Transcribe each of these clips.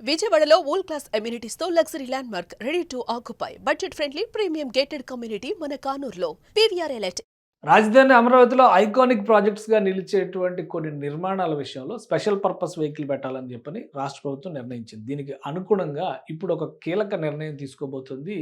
విజయవాడలో world class amenities తో luxury land mark ready to occupy budget friendly premium gated community మన కానూరులో PVR elite. రాజధాని అమరావతిలో iconic ప్రాజెక్ట్స్గా నిలిచేటువంటి కొన్ని నిర్మాణాల విషయంలో స్పెషల్ పర్పస్ వెహికల్ పెట్టాలని చెప్పని రాష్ట్ర ప్రభుత్వం నిర్ణయించింది. దీనికి అనుగుణంగా ఇప్పుడు ఒక కీలక నిర్ణయం తీసుకోబోతుంది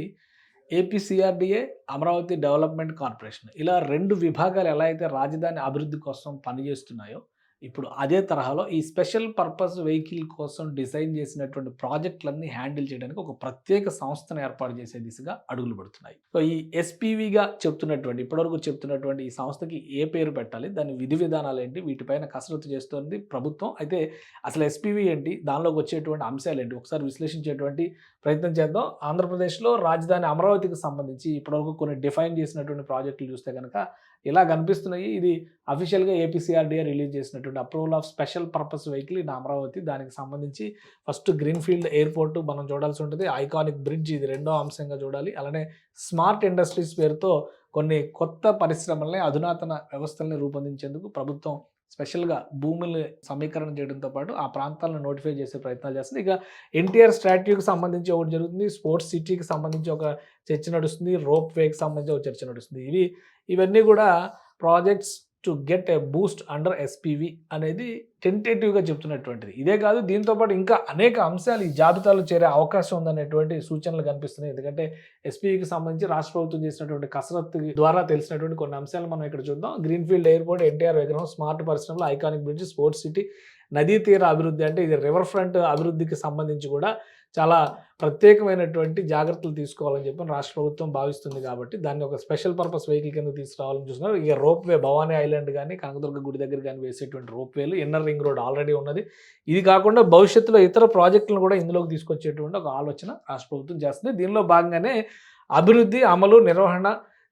ఏపీసీఆర్డీఏ, అమరావతి డెవలప్మెంట్ కార్పొరేషన్. ఇలా రెండు విభాగాలు ఎలా అయితే రాజధాని అభివృద్ధి కోసం పనిచేస్తున్నాయో ఇప్పుడు అదే తరహాలో ఈ స్పెషల్ పర్పస్ వెహికల్ కోసం డిజైన్ చేసినటువంటి ప్రాజెక్టులన్నీ హ్యాండిల్ చేయడానికి ఒక ప్రత్యేక సంస్థను ఏర్పాటు చేసే దిశగా అడుగులు పడుతున్నాయి. సో ఈ ఎస్పీవీగా చెప్తున్నటువంటి ఇప్పటివరకు చెప్తున్నటువంటి ఈ సంస్థకి ఏ పేరు పెట్టాలి, దాని విధి విధానాలు ఏంటి, వీటిపైన కసరత్తు చేస్తుంది ప్రభుత్వం. అయితే అసలు ఎస్పీవీ ఏంటి, దానిలోకి వచ్చేటువంటి అంశాలు ఏంటి ఒకసారి విశ్లేషించేటువంటి ప్రయత్నం చేద్దాం. ఆంధ్రప్రదేశ్లో రాజధాని అమరావతికి సంబంధించి ఇప్పటివరకు కొన్ని డిఫైన్ చేసినటువంటి ప్రాజెక్టులు చూస్తే కనుక ఇలా కనిపిస్తున్నాయి. ఇది అఫీషియల్గా ఏపీసీఆర్డీఏ రిలీజ్ చేసినటువంటి approval of special purpose vehicle in Amaravati. దానికి సంబంధించి ఫస్ట్ గ్రీన్ఫీల్డ్ ఎయిర్పోర్ట్ మనం చూడాల్సి ఉంటుంది, ఐకానిక్ బ్రిడ్జ్ ఇది రెండో అంశంగా చూడాలి. అలానే స్మార్ట్ ఇండస్ట్రీస్ పేరుతో కొన్ని కొత్త పరిశ్రమల్ని, అధునాతన వ్యవస్థల్ని రూపొందించేందుకు ప్రభుత్వం స్పెషల్గా భూముల్ని సమీకరణ చేయడంతో పాటు ఆ ప్రాంతాలను నోటిఫై చేసే ప్రయత్నాలు చేస్తుంది. ఇక ఎన్టీఆర్ స్ట్రాటజీకి సంబంధించి ఒకటి జరుగుతుంది, స్పోర్ట్స్ సిటీకి సంబంధించి ఒక చర్చ నడుస్తుంది, రోప్ వేకి సంబంధించి ఒక చర్చ నడుస్తుంది. ఇవన్నీ కూడా projects to get a Boost under SPV అనేది టెంటేటివ్గా చెప్తున్నటువంటిది. ఇదే కాదు, దీంతోపాటు ఇంకా అనేక అంశాలు ఈ జాబితాలో చేరే అవకాశం ఉందనేటువంటి సూచనలు కనిపిస్తున్నాయి. ఎందుకంటే ఎస్పీవీకి సంబంధించి రాష్ట్ర ప్రభుత్వం చేసినటువంటి కసరత్తు ద్వారా తెలిసినటువంటి కొన్ని అంశాలు మనం ఇక్కడ చూద్దాం. గ్రీన్ఫీల్డ్ ఎయిర్పోర్ట్, ఎన్టీఆర్ విగ్రహం, స్మార్ట్ పరిశ్రమలు, ఐకానిక్ బ్రిడ్జ్, స్పోర్ట్స్ సిటీ, నదీ తీర అభివృద్ధి. అంటే ఇది రివర్ ఫ్రంట్ అభివృద్ధికి సంబంధించి కూడా చాలా ప్రత్యేకమైనటువంటి జాగ్రత్తలు తీసుకోవాలని చెప్పి రాష్ట్ర ప్రభుత్వం భావిస్తుంది. కాబట్టి దాన్ని ఒక స్పెషల్ పర్పస్ వెహికల్ కింద తీసుకురావాలని చూస్తున్నారు. ఇక రోప్ వే, భవానీ ఐలాండ్ కానీ కనకదుర్గ గుడి దగ్గర కానీ వేసేటువంటి రోప్ వేలు, ఇన్నర్ రింగ్ రోడ్ ఆల్రెడీ ఉన్నది. ఇది కాకుండా భవిష్యత్తులో ఇతర ప్రాజెక్టులను కూడా ఇందులోకి తీసుకొచ్చేటువంటి ఒక ఆలోచన రాష్ట్ర ప్రభుత్వం చేస్తుంది. దీనిలో భాగంగానే అభివృద్ధి, అమలు, నిర్వహణ,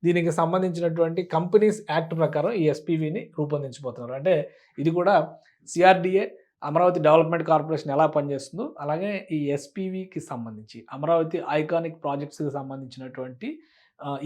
దీనికి సంబంధించినటువంటి కంపెనీస్ యాక్ట్ ప్రకారం ఈ ఎస్పీవీని రూపొందించబోతున్నారు. అంటే ఇది కూడా సిఆర్డీఏ, అమరావతి డెవలప్మెంట్ కార్పొరేషన్ ఎలా పనిచేస్తుందో అలాగే ఈ ఎస్పీవీకి సంబంధించి అమరావతి ఐకానిక్ ప్రాజెక్ట్స్కి సంబంధించినటువంటి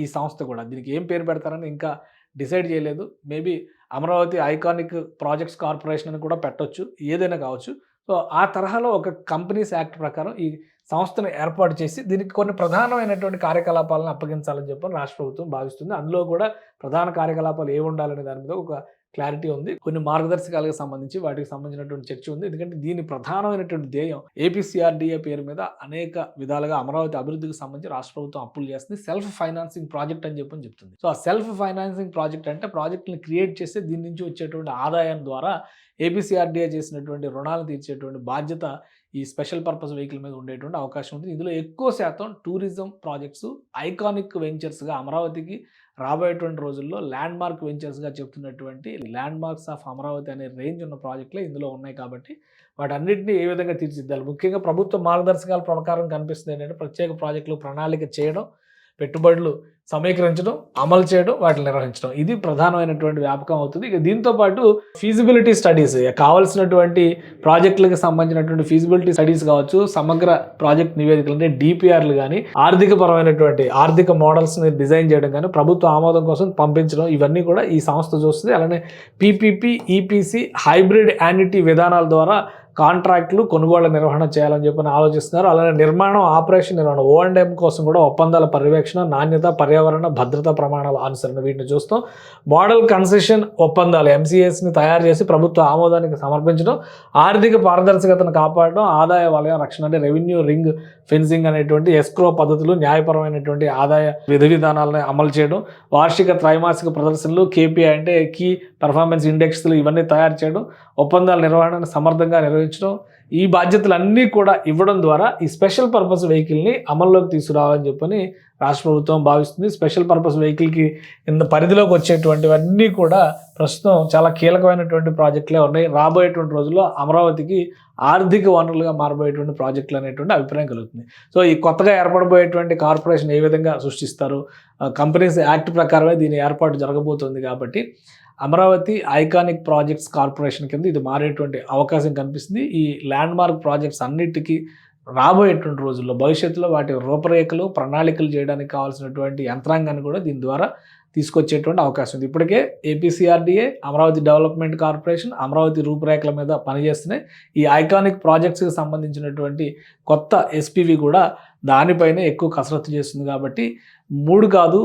ఈ సంస్థ కూడా దీనికి ఏం పేరు పెడతారని ఇంకా డిసైడ్ చేయలేదు. Maybe Amaravati iconic projects corporation అని కూడా పెట్టవచ్చు, ఏదైనా కావచ్చు. సో ఆ తరహాలో ఒక కంపెనీస్ యాక్ట్ ప్రకారం ఈ సంస్థను ఏర్పాటు చేసి దీనికి కొన్ని ప్రధానమైనటువంటి కార్యకలాపాలను అప్పగించాలని చెప్పి రాష్ట్ర ప్రభుత్వం భావిస్తుంది. అందులో కూడా ప్రధాన కార్యకలాపాలు ఏమి ఉండాలనే దాని మీద ఒక క్లారిటీ ఉంది. కొన్ని మార్గదర్శకాలకు సంబంధించి వాటికి సంబంధించినటువంటి చర్చ ఉంది. ఎందుకంటే దీని ప్రధానమైనటువంటి ధ్యేయం ఏపీసీఆర్డీఏ పేరు మీద అనేక విధాలుగా అమరావతి అభివృద్ధికి సంబంధించి రాష్ట్ర ప్రభుత్వం అప్పులు చేస్తుంది. సెల్ఫ్ ఫైనాన్సింగ్ ప్రాజెక్ట్ అని చెప్పని చెప్తుంది. సో ఆ సెల్ఫ్ ఫైనాన్సింగ్ ప్రాజెక్ట్ అంటే ప్రాజెక్ట్ని క్రియేట్ చేస్తే దీని నుంచి వచ్చేటువంటి ఆదాయం ద్వారా ఏపీసీఆర్డీఏ చేసినటువంటి రుణాలు తీర్చేటువంటి బాధ్యత ఈ స్పెషల్ పర్పస్ వెహికల్ మీద ఉండేటువంటి అవకాశం ఉంది. ఇందులో ఎక్కువ శాతం టూరిజం ప్రాజెక్ట్స్, ఐకానిక్ వెంచర్స్గా అమరావతికి రాబోయేటువంటి రోజుల్లో ల్యాండ్ మార్క్ వెంచర్స్గా చెప్తున్నటువంటి ల్యాండ్ మార్క్స్ ఆఫ్ అమరావతి అనే రేంజ్ ఉన్న ప్రాజెక్టులే ఇందులో ఉన్నాయి. కాబట్టి వాటన్నిటిని ఏ విధంగా తీర్చిదిద్దాలి, ముఖ్యంగా ప్రభుత్వ మార్గదర్శకాల ప్రకారం కనిపిస్తుంది ఏంటంటే ప్రత్యేక ప్రాజెక్టులు ప్రణాళిక చేయడం, పెట్టుబడులు సమీకరించడం, అమలు చేయడం, వాటిని నిర్వహించడం, ఇది ప్రధానమైనటువంటి వ్యాపకం అవుతుంది. ఇక దీంతో పాటు ఫీజిబిలిటీ స్టడీస్, కావాల్సినటువంటి ప్రాజెక్టులకు సంబంధించినటువంటి ఫీజిబిలిటీ స్టడీస్ కావచ్చు, సమగ్ర ప్రాజెక్ట్ నివేదికలు అంటే డిపిఆర్లు కానీ, ఆర్థిక మోడల్స్ని డిజైన్ చేయడం కానీ, ప్రభుత్వ ఆమోదం కోసం పంపించడం, ఇవన్నీ కూడా ఈ సంస్థ చూస్తుంది. అలానే పీపీపీ, ఈపీసీ, హైబ్రిడ్ యాన్యుటీ విధానాల ద్వారా కాంట్రాక్టులు, కొనుగోళ్ల నిర్వహణ చేయాలని చెప్పి ఆలోచిస్తున్నారు. అలానే నిర్మాణం, ఆపరేషన్ నిర్వహణ, O&M కోసం కూడా ఒప్పందాల పర్యవేక్షణ, నాణ్యత, పర్యావరణ, భద్రతా ప్రమాణాల అనుసరణ, వీటిని చూస్తాం. మోడల్ కన్సెషన్ ఒప్పందాలు, MCAsని తయారు చేసి ప్రభుత్వ ఆమోదానికి సమర్పించడం, ఆర్థిక పారదర్శకతను కాపాడడం, ఆదాయ వలయ రక్షణ అంటే రెవెన్యూ రింగ్ ఫెన్సింగ్ అనేటువంటి ఎస్క్రో పద్ధతులు, న్యాయపరమైనటువంటి ఆదాయ విధి విధానాలను అమలు చేయడం, వార్షిక, త్రైమాసిక ప్రదర్శనలు, KPI అంటే కీ పర్ఫార్మెన్స్ ఇండెక్స్లు, ఇవన్నీ తయారు చేయడం, ఒప్పందాల నిర్వహణను సమర్థంగా నిర్వహించడం, ఈ బాధ్యతలన్నీ కూడా ఇవ్వడం ద్వారా ఈ స్పెషల్ పర్పస్ వెహికల్ని అమల్లోకి తీసుకురావాలని చెప్పని రాష్ట్ర ప్రభుత్వం భావిస్తుంది. స్పెషల్ పర్పస్ వెహికల్కి కింద పరిధిలోకి వచ్చేటువంటివన్నీ కూడా ప్రస్తుతం చాలా కీలకమైనటువంటి ప్రాజెక్టులే ఉన్నాయి. రాబోయేటువంటి రోజుల్లో అమరావతికి ఆర్థిక వనరులుగా మారబోయేటువంటి ప్రాజెక్టులు అనేటువంటి అభిప్రాయం కలుగుతుంది. సో ఈ కొత్తగా ఏర్పడబోయేటువంటి కార్పొరేషన్ ఏ విధంగా సృష్టిస్తారు, కంపెనీస్ యాక్ట్ ప్రకారమే దీని ఏర్పాటు జరగబోతుంది. కాబట్టి అమరావతి ఐకానిక్ ప్రాజెక్ట్స్ కార్పొరేషన్ కింద ఇది మారేటువంటి అవకాశం కనిపిస్తుంది. ఈ ల్యాండ్ మార్క్ ప్రాజెక్ట్స్ అన్నిటికీ రాబోయేటువంటి రోజుల్లో భవిష్యత్తులో వాటి రూపరేఖలు, ప్రణాళికలు చేయడానికి కావాల్సినటువంటి యంత్రాంగాన్ని కూడా దీని ద్వారా తీసుకొచ్చేటువంటి అవకాశం ఉంది. ఇప్పటికే APCRDA, Amaravati development corporation, Amaravati రూపురేఖల మీద పనిచేస్తున్నాయి. ఈ ఐకానిక్ ప్రాజెక్ట్స్కి సంబంధించినటువంటి కొత్త ఎస్పీవి కూడా దానిపైనే ఎక్కువ కసరత్తు చేస్తుంది. కాబట్టి 3 కాదు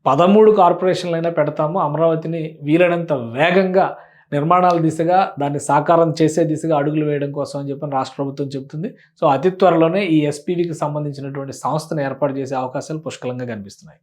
13 కార్పొరేషన్లైనా పెడతాము, అమరావతిని వీలైనంత వేగంగా నిర్మాణాల దిశగా దాన్ని సాకారం చేసే దిశగా అడుగులు వేయడం కోసం అని చెప్పి రాష్ట్ర ప్రభుత్వం చెబుతుంది. సో అతి త్వరలోనే ఈ ఎస్పీవికి సంబంధించినటువంటి సంస్థను ఏర్పాటు చేసే అవకాశాలు పుష్కలంగా కనిపిస్తున్నాయి.